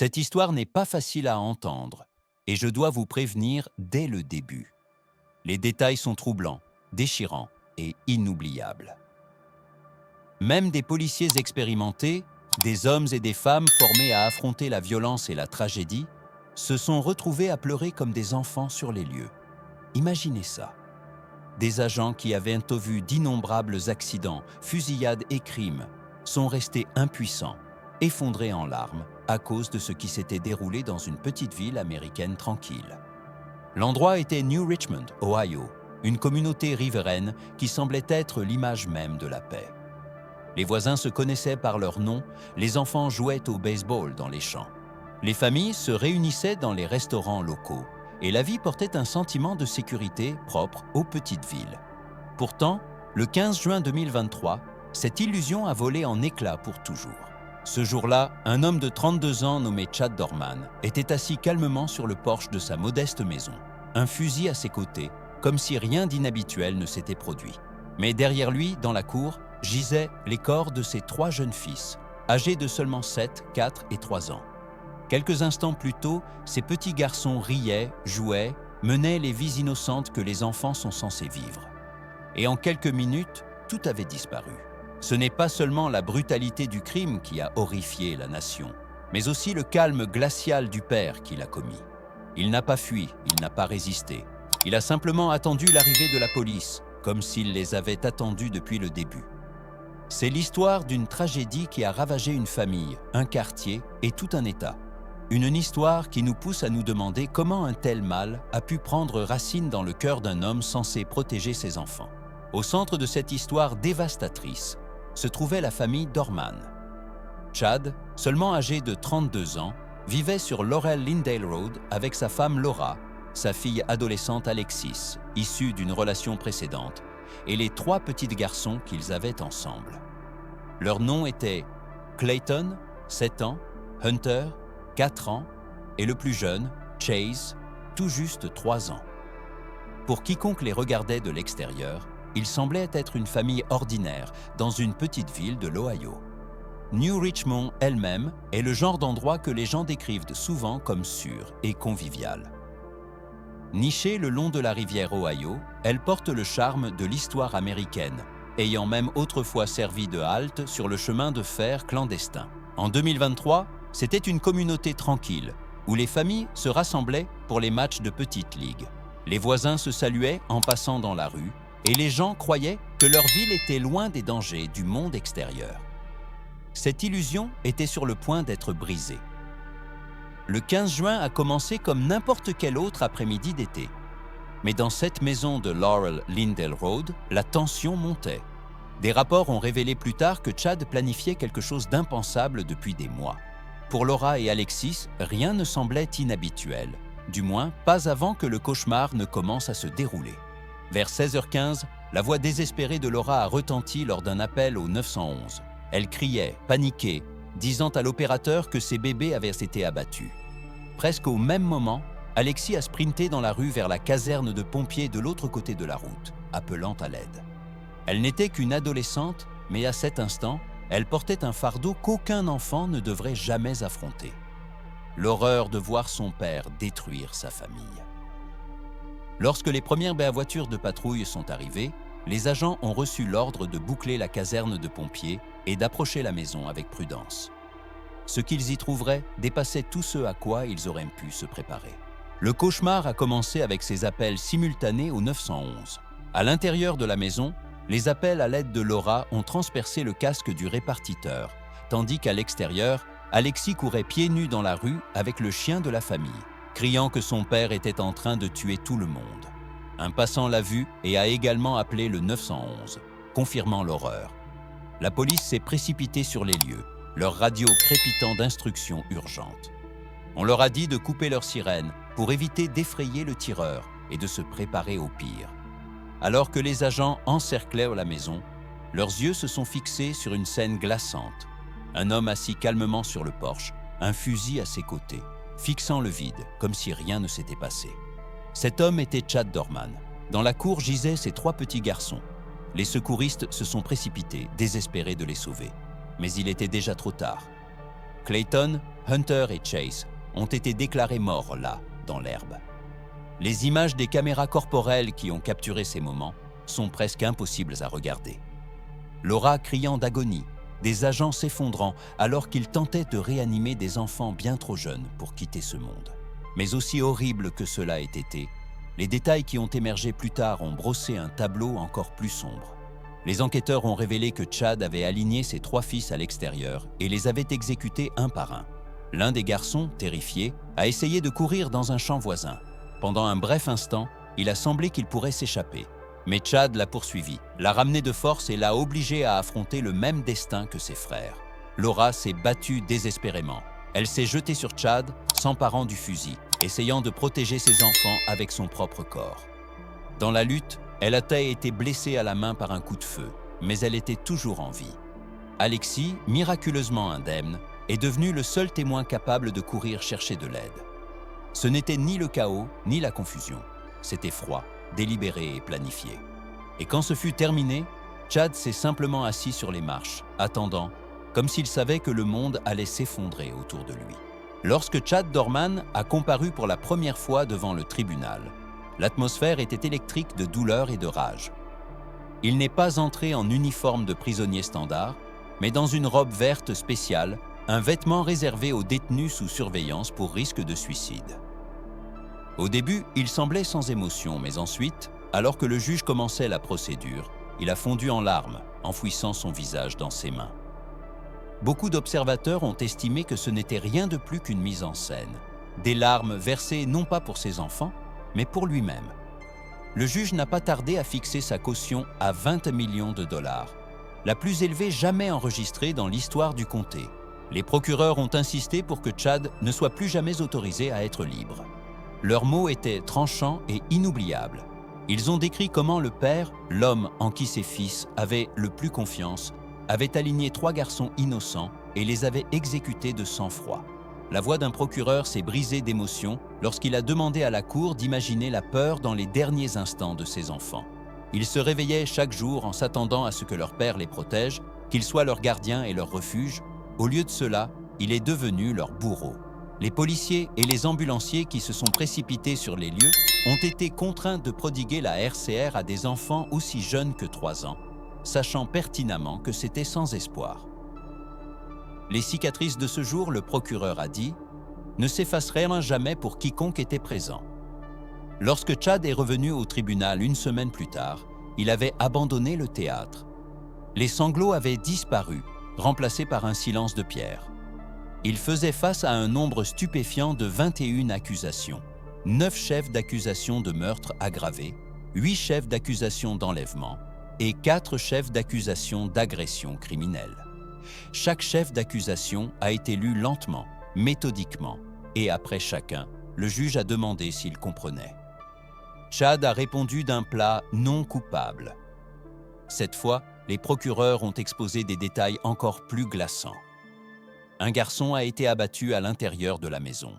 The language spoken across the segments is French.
Cette histoire n'est pas facile à entendre, et je dois vous prévenir dès le début. Les détails sont troublants, déchirants et inoubliables. Même des policiers expérimentés, des hommes et des femmes formés à affronter la violence et la tragédie, se sont retrouvés à pleurer comme des enfants sur les lieux. Imaginez ça. Des agents qui avaient vu d'innombrables accidents, fusillades et crimes sont restés impuissants, effondrés en larmes à cause de ce qui s'était déroulé dans une petite ville américaine tranquille. L'endroit était New Richmond, Ohio, une communauté riveraine qui semblait être l'image même de la paix. Les voisins se connaissaient par leurs noms, les enfants jouaient au baseball dans les champs. Les familles se réunissaient dans les restaurants locaux et la vie portait un sentiment de sécurité propre aux petites villes. Pourtant, le 15 juin 2023, cette illusion a volé en éclats pour toujours. Ce jour-là, un homme de 32 ans nommé Chad Dorman était assis calmement sur le porche de sa modeste maison, un fusil à ses côtés, comme si rien d'inhabituel ne s'était produit. Mais derrière lui, dans la cour, gisaient les corps de ses 3 jeunes fils, âgés de seulement 7, 4 et 3 ans. Quelques instants plus tôt, ces petits garçons riaient, jouaient, menaient les vies innocentes que les enfants sont censés vivre. Et en quelques minutes, tout avait disparu. Ce n'est pas seulement la brutalité du crime qui a horrifié la nation, mais aussi le calme glacial du père qui l'a commis. Il n'a pas fui, il n'a pas résisté. Il a simplement attendu l'arrivée de la police, comme s'il les avait attendus depuis le début. C'est l'histoire d'une tragédie qui a ravagé une famille, un quartier et tout un État. Une histoire qui nous pousse à nous demander comment un tel mal a pu prendre racine dans le cœur d'un homme censé protéger ses enfants. Au centre de cette histoire dévastatrice se trouvait la famille Dorman. Chad, seulement âgé de 32 ans, vivait sur Laurel Lindale Road avec sa femme Laura, sa fille adolescente Alexis, issue d'une relation précédente, et les 3 petits garçons qu'ils avaient ensemble. Leurs noms étaient Clayton, 7 ans, Hunter, 4 ans, et le plus jeune, Chase, tout juste 3 ans. Pour quiconque les regardait de l'extérieur, ils semblaient être une famille ordinaire dans une petite ville de l'Ohio. New Richmond elle-même est le genre d'endroit que les gens décrivent souvent comme sûr et convivial. Nichée le long de la rivière Ohio, elle porte le charme de l'histoire américaine, ayant même autrefois servi de halte sur le chemin de fer clandestin. En 2023, c'était une communauté tranquille, où les familles se rassemblaient pour les matchs de petite ligue. Les voisins se saluaient en passant dans la rue, et les gens croyaient que leur ville était loin des dangers du monde extérieur. Cette illusion était sur le point d'être brisée. Le 15 juin a commencé comme n'importe quel autre après-midi d'été. Mais dans cette maison de Laurel Lindale Road, la tension montait. Des rapports ont révélé plus tard que Chad planifiait quelque chose d'impensable depuis des mois. Pour Laura et Alexis, rien ne semblait inhabituel, du moins pas avant que le cauchemar ne commence à se dérouler. Vers 16h15, la voix désespérée de Laura a retenti lors d'un appel au 911. Elle criait, paniquée, disant à l'opérateur que ses bébés avaient été abattus. Presque au même moment, Alexis a sprinté dans la rue vers la caserne de pompiers de l'autre côté de la route, appelant à l'aide. Elle n'était qu'une adolescente, mais à cet instant, elle portait un fardeau qu'aucun enfant ne devrait jamais affronter. L'horreur de voir son père détruire sa famille. Lorsque les premières voitures de patrouille sont arrivées, les agents ont reçu l'ordre de boucler la caserne de pompiers et d'approcher la maison avec prudence. Ce qu'ils y trouveraient dépassait tout ce à quoi ils auraient pu se préparer. Le cauchemar a commencé avec ces appels simultanés au 911. À l'intérieur de la maison, les appels à l'aide de Laura ont transpercé le casque du répartiteur, tandis qu'à l'extérieur, Alexis courait pieds nus dans la rue avec le chien de la famille, criant que son père était en train de tuer tout le monde. Un passant l'a vu et a également appelé le 911, confirmant l'horreur. La police s'est précipitée sur les lieux, leur radio crépitant d'instructions urgentes. On leur a dit de couper leurs sirènes pour éviter d'effrayer le tireur et de se préparer au pire. Alors que les agents encerclaient la maison, leurs yeux se sont fixés sur une scène glaçante. Un homme assis calmement sur le porche, un fusil à ses côtés, fixant le vide comme si rien ne s'était passé. Cet homme était Chad Dorman. Dans la cour gisaient ses 3 petits garçons. Les secouristes se sont précipités, désespérés de les sauver. Mais il était déjà trop tard. Clayton, Hunter et Chase ont été déclarés morts là, dans l'herbe. Les images des caméras corporelles qui ont capturé ces moments sont presque impossibles à regarder. Laura criant d'agonie, des agents s'effondrant alors qu'ils tentaient de réanimer des enfants bien trop jeunes pour quitter ce monde. Mais aussi horrible que cela ait été, les détails qui ont émergé plus tard ont brossé un tableau encore plus sombre. Les enquêteurs ont révélé que Chad avait aligné ses 3 fils à l'extérieur et les avait exécutés un par un. L'un des garçons, terrifié, a essayé de courir dans un champ voisin. Pendant un bref instant, il a semblé qu'il pourrait s'échapper. Mais Chad l'a poursuivi, l'a ramené de force et l'a obligé à affronter le même destin que ses frères. Laura s'est battue désespérément. Elle s'est jetée sur Chad, s'emparant du fusil, essayant de protéger ses enfants avec son propre corps. Dans la lutte, elle a été blessée à la main par un coup de feu, mais elle était toujours en vie. Alexis, miraculeusement indemne, est devenu le seul témoin capable de courir chercher de l'aide. Ce n'était ni le chaos, ni la confusion. C'était froid, délibéré et planifié. Et quand ce fut terminé, Chad s'est simplement assis sur les marches, attendant, comme s'il savait que le monde allait s'effondrer autour de lui. Lorsque Chad Dorman a comparu pour la première fois devant le tribunal, l'atmosphère était électrique de douleur et de rage. Il n'est pas entré en uniforme de prisonnier standard, mais dans une robe verte spéciale, un vêtement réservé aux détenus sous surveillance pour risque de suicide. Au début, il semblait sans émotion, mais ensuite, alors que le juge commençait la procédure, il a fondu en larmes, enfouissant son visage dans ses mains. Beaucoup d'observateurs ont estimé que ce n'était rien de plus qu'une mise en scène, des larmes versées non pas pour ses enfants, mais pour lui-même. Le juge n'a pas tardé à fixer sa caution à 20 millions de dollars, la plus élevée jamais enregistrée dans l'histoire du comté. Les procureurs ont insisté pour que Chad ne soit plus jamais autorisé à être libre. Leurs mots étaient tranchants et inoubliables. Ils ont décrit comment le père, l'homme en qui ses fils avaient le plus confiance, avait aligné 3 garçons innocents et les avait exécutés de sang-froid. La voix d'un procureur s'est brisée d'émotion lorsqu'il a demandé à la cour d'imaginer la peur dans les derniers instants de ses enfants. Ils se réveillaient chaque jour en s'attendant à ce que leur père les protège, qu'il soit leur gardien et leur refuge. Au lieu de cela, il est devenu leur bourreau. Les policiers et les ambulanciers qui se sont précipités sur les lieux ont été contraints de prodiguer la RCR à des enfants aussi jeunes que 3 ans, sachant pertinemment que c'était sans espoir. Les cicatrices de ce jour, le procureur a dit, ne s'effaceraient jamais pour quiconque était présent. Lorsque Chad est revenu au tribunal 1 semaine plus tard, il avait abandonné le théâtre. Les sanglots avaient disparu, remplacés par un silence de pierre. Il faisait face à un nombre stupéfiant de 21 accusations, 9 chefs d'accusation de meurtre aggravé, 8 chefs d'accusation d'enlèvement et 4 chefs d'accusation d'agression criminelle. Chaque chef d'accusation a été lu lentement, méthodiquement, et après chacun, le juge a demandé s'il comprenait. Chad a répondu d'un plat non coupable. Cette fois, les procureurs ont exposé des détails encore plus glaçants. Un garçon a été abattu à l'intérieur de la maison.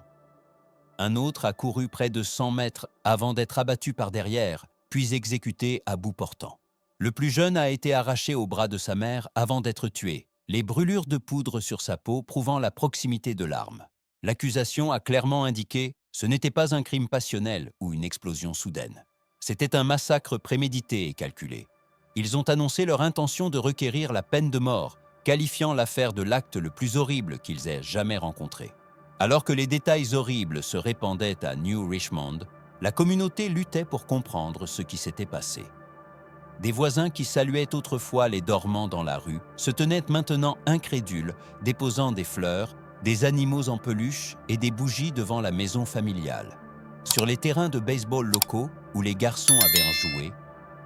Un autre a couru près de 100 mètres avant d'être abattu par derrière, puis exécuté à bout portant. Le plus jeune a été arraché au bras de sa mère avant d'être tué, les brûlures de poudre sur sa peau prouvant la proximité de l'arme. L'accusation a clairement indiqué « ce n'était pas un crime passionnel ou une explosion soudaine. C'était un massacre prémédité et calculé. » Ils ont annoncé leur intention de requérir la peine de mort, qualifiant l'affaire de l'acte le plus horrible qu'ils aient jamais rencontré. Alors que les détails horribles se répandaient à New Richmond, la communauté luttait pour comprendre ce qui s'était passé. Des voisins qui saluaient autrefois les dormants dans la rue se tenaient maintenant incrédules, déposant des fleurs, des animaux en peluche et des bougies devant la maison familiale. Sur les terrains de baseball locaux, où les garçons avaient en joué,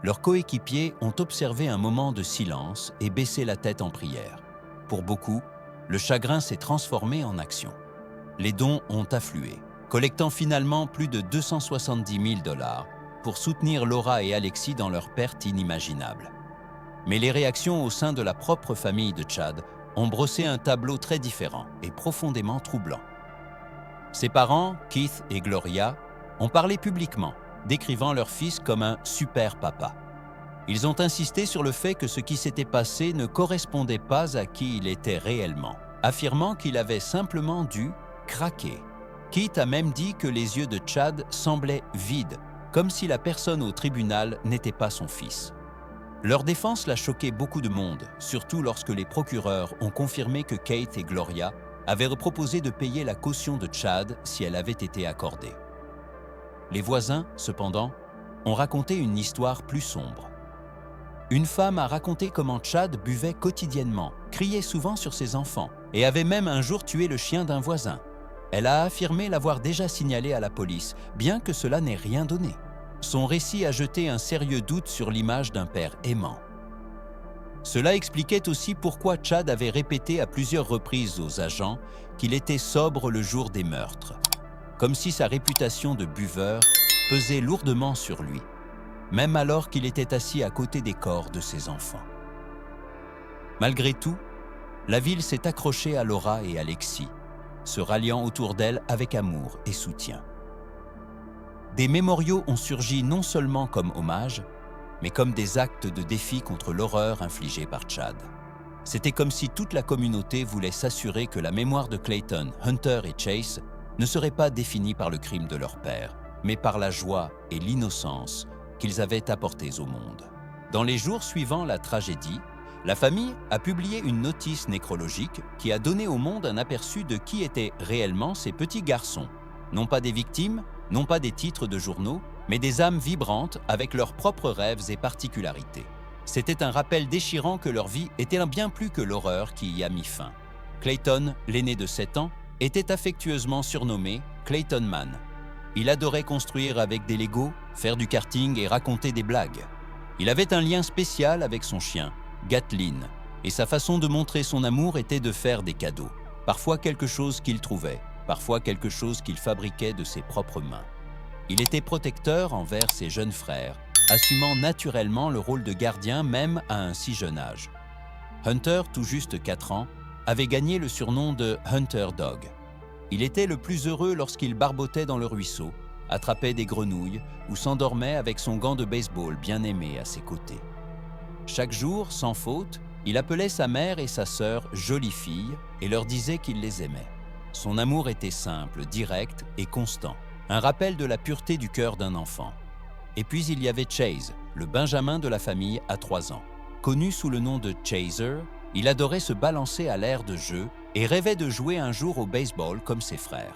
leurs coéquipiers ont observé un moment de silence et baissé la tête en prière. Pour beaucoup, le chagrin s'est transformé en action. Les dons ont afflué, collectant finalement plus de 270 000 $ pour soutenir Laura et Alexis dans leur perte inimaginable. Mais les réactions au sein de la propre famille de Chad ont brossé un tableau très différent et profondément troublant. Ses parents, Keith et Gloria, ont parlé publiquement, décrivant leur fils comme un « super papa ». Ils ont insisté sur le fait que ce qui s'était passé ne correspondait pas à qui il était réellement. affirmant qu'il avait simplement dû craquer. Keith a même dit que les yeux de Chad semblaient vides, comme si la personne au tribunal n'était pas son fils. Leur défense l'a choqué beaucoup de monde, surtout lorsque les procureurs ont confirmé que Kate et Gloria avaient proposé de payer la caution de Chad si elle avait été accordée. Les voisins, cependant, ont raconté une histoire plus sombre. Une femme a raconté comment Chad buvait quotidiennement, criait souvent sur ses enfants et avait même un jour tué le chien d'un voisin. Elle a affirmé l'avoir déjà signalé à la police, bien que cela n'ait rien donné. Son récit a jeté un sérieux doute sur l'image d'un père aimant. Cela expliquait aussi pourquoi Chad avait répété à plusieurs reprises aux agents qu'il était sobre le jour des meurtres, comme si sa réputation de buveur pesait lourdement sur lui, même alors qu'il était assis à côté des corps de ses enfants. Malgré tout, la ville s'est accrochée à Laura et Alexis, se ralliant autour d'elle avec amour et soutien. Des mémoriaux ont surgi non seulement comme hommage, mais comme des actes de défi contre l'horreur infligée par Chad. C'était comme si toute la communauté voulait s'assurer que la mémoire de Clayton, Hunter et Chase ne serait pas définie par le crime de leur père, mais par la joie et l'innocence qu'ils avaient apportées au monde. Dans les jours suivant la tragédie, la famille a publié une notice nécrologique qui a donné au monde un aperçu de qui étaient réellement ces petits garçons. Non pas des victimes, non pas des titres de journaux, mais des âmes vibrantes avec leurs propres rêves et particularités. C'était un rappel déchirant que leur vie était bien plus que l'horreur qui y a mis fin. Clayton, l'aîné de 7 ans, était affectueusement surnommé Clayton Man. Il adorait construire avec des Legos, faire du karting et raconter des blagues. Il avait un lien spécial avec son chien, Gatlin, et sa façon de montrer son amour était de faire des cadeaux, parfois quelque chose qu'il trouvait, parfois quelque chose qu'il fabriquait de ses propres mains. Il était protecteur envers ses jeunes frères, assumant naturellement le rôle de gardien même à un si jeune âge. Hunter, tout juste 4 ans, avait gagné le surnom de Hunter Dog. Il était le plus heureux lorsqu'il barbotait dans le ruisseau, attrapait des grenouilles ou s'endormait avec son gant de baseball bien aimé à ses côtés. Chaque jour, sans faute, il appelait sa mère et sa sœur « jolies filles » et leur disait qu'il les aimait. Son amour était simple, direct et constant, un rappel de la pureté du cœur d'un enfant. Et puis il y avait Chase, le benjamin de la famille à 3 ans. Connu sous le nom de Chaser, il adorait se balancer à l'air de jeu et rêvait de jouer un jour au baseball comme ses frères.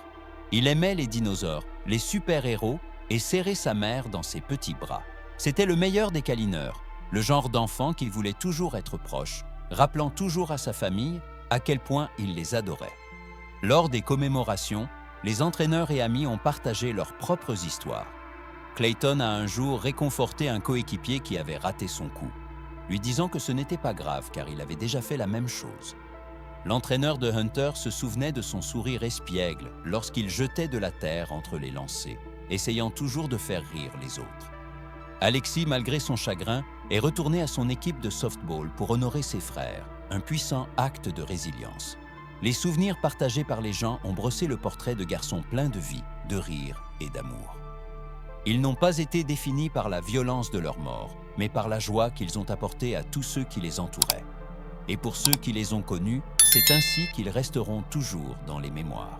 Il aimait les dinosaures, les super-héros et serrer sa mère dans ses petits bras. C'était le meilleur des câlineurs, le genre d'enfant qui voulait toujours être proche, rappelant toujours à sa famille à quel point il les adorait. Lors des commémorations, les entraîneurs et amis ont partagé leurs propres histoires. Clayton a un jour réconforté un coéquipier qui avait raté son coup, lui disant que ce n'était pas grave car il avait déjà fait la même chose. L'entraîneur de Hunter se souvenait de son sourire espiègle lorsqu'il jetait de la terre entre les lancers, essayant toujours de faire rire les autres. Alexis, malgré son chagrin, est retourné à son équipe de softball pour honorer ses frères, un puissant acte de résilience. Les souvenirs partagés par les gens ont brossé le portrait de garçons pleins de vie, de rire et d'amour. Ils n'ont pas été définis par la violence de leur mort, mais par la joie qu'ils ont apportée à tous ceux qui les entouraient. Et pour ceux qui les ont connus, c'est ainsi qu'ils resteront toujours dans les mémoires.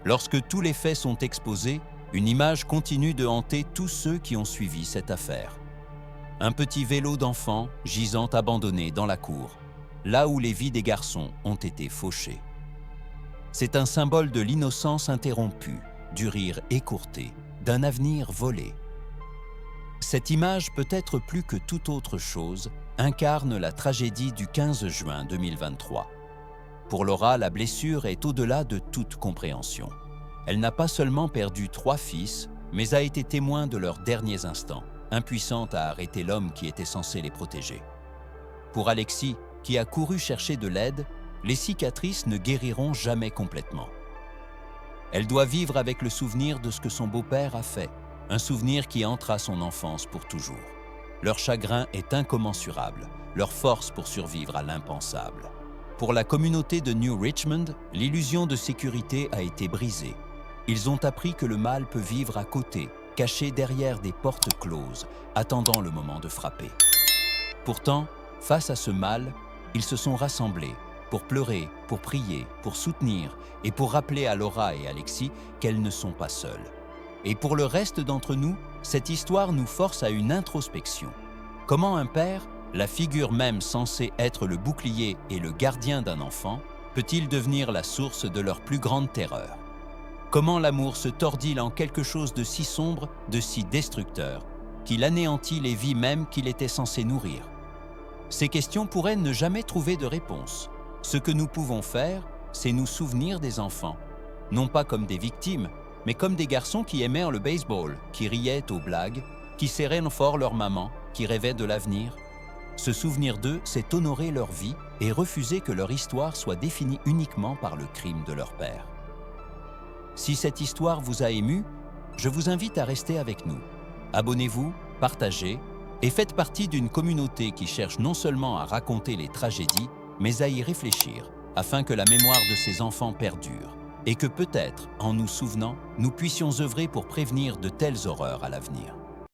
Lorsque tous les faits sont exposés, une image continue de hanter tous ceux qui ont suivi cette affaire. Un petit vélo d'enfant gisant abandonné dans la cour, là où les vies des garçons ont été fauchées. C'est un symbole de l'innocence interrompue, du rire écourté, d'un avenir volé. Cette image, peut-être plus que toute autre chose, incarne la tragédie du 15 juin 2023. Pour Laura, la blessure est au-delà de toute compréhension. Elle n'a pas seulement perdu 3 fils, mais a été témoin de leurs derniers instants, impuissante à arrêter l'homme qui était censé les protéger. Pour Alexis, qui a couru chercher de l'aide, les cicatrices ne guériront jamais complètement. Elle doit vivre avec le souvenir de ce que son beau-père a fait, un souvenir qui hantera son enfance pour toujours. Leur chagrin est incommensurable, leur force pour survivre à l'impensable. Pour la communauté de New Richmond, l'illusion de sécurité a été brisée. Ils ont appris que le mal peut vivre à côté, caché derrière des portes closes, attendant le moment de frapper. Pourtant, face à ce mal, ils se sont rassemblés, pour pleurer, pour prier, pour soutenir et pour rappeler à Laura et Alexis qu'elles ne sont pas seules. Et pour le reste d'entre nous, cette histoire nous force à une introspection. Comment un père, la figure même censée être le bouclier et le gardien d'un enfant, peut-il devenir la source de leur plus grande terreur? Comment l'amour se tord-il en quelque chose de si sombre, de si destructeur, qu'il anéantit les vies mêmes qu'il était censé nourrir? Ces questions pourraient ne jamais trouver de réponse. Ce que nous pouvons faire, c'est nous souvenir des enfants, non pas comme des victimes, mais comme des garçons qui aimèrent le baseball, qui riaient aux blagues, qui serraient fort leur maman, qui rêvaient de l'avenir. Se souvenir d'eux, c'est honorer leur vie et refuser que leur histoire soit définie uniquement par le crime de leur père. Si cette histoire vous a ému, je vous invite à rester avec nous. Abonnez-vous, partagez et faites partie d'une communauté qui cherche non seulement à raconter les tragédies, mais à y réfléchir, afin que la mémoire de ces enfants perdure et que peut-être, en nous souvenant, nous puissions œuvrer pour prévenir de telles horreurs à l'avenir.